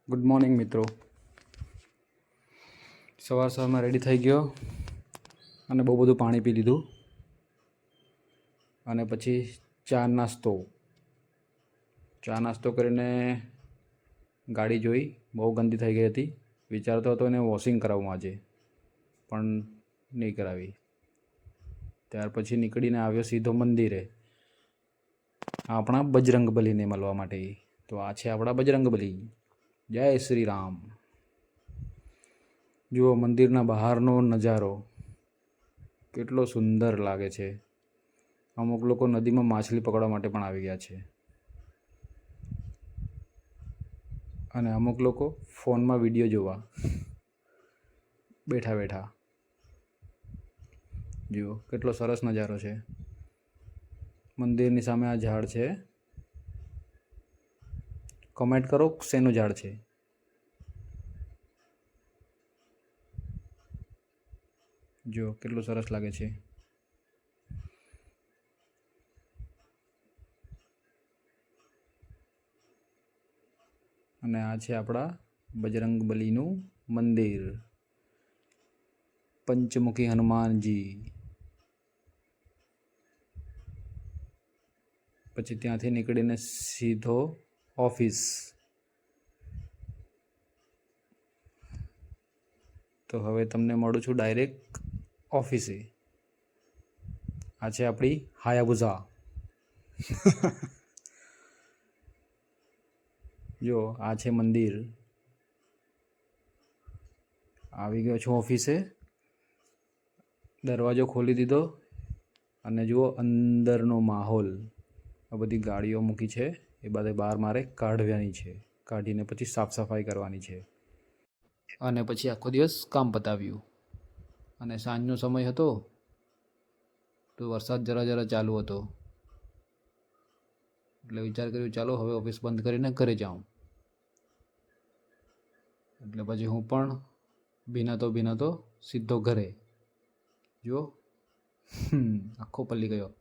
Good morning મિત્રો. સવારમાં ready થઈ ગયો અને બહુ બધું પાણી પી લીધું અને પછી ચા નાસ્તો કરીને ગાડી જોઈ, બહુ ગંદી થઈ ગઈ હતી. વિચારતો હતો એને વોશિંગ કરાવું આજે, પણ નહીં કરાવી. ત્યાર પછી નીકળીને આવ્યો સીધો મંદિરે, આપણા બજરંગબલીને મળવા માટે. તો આ છે આપણા બજરંગબલી. જય શ્રી રામ. જુઓ મંદિરના બહારનો નજારો કેટલો સુંદર લાગે છે. અમુક લોકો નદીમાં માછલી પકડવા માટે પણ આવી ગયા છે અને અમુક લોકો ફોનમાં વિડીયો જોવા બેઠા બેઠા. જુઓ કેટલો સરસ નજારો છે. મંદિરની સામે આ ઝાડ છે. કમેન્ટ કરો શેનું ઝાડ છે. જો કેટલું સરસ લાગે છે. અને આ છે આપણા બજરંગબલીનું મંદિર, પંચમુખી હનુમાનજી. પછી ત્યાંથી નીકળીને સીધો ઓફિસ. તો હવે તમને મળું છું ડાયરેક્ટ ઓફિસે. આ છે આપણી હાયાબુઝા. જો આ છે મંદિર. આવી ગયો છું ઓફિસે, દરવાજો ખોલી દીધો અને જુઓ અંદરનો માહોલ. આ બધી ગાડીઓ મૂકી છે, એ બધે બહાર મારે કાઢવાની છે. કાઢીને પછી સાફ સફાઈ કરવાની છે અને પછી આખો દિવસ કામ પતાવ્યું. અને સાંજનો સમય હતો તો વરસાદ જરા જરા ચાલુ હતો, એટલે વિચાર કર્યો ચાલો હવે ઓફિસ બંધ કરીને ઘરે જાઉં. એટલે પછી હું પણ ભીનાતો સીધો ઘરે. જુઓ આખો પલ્લી ગયો.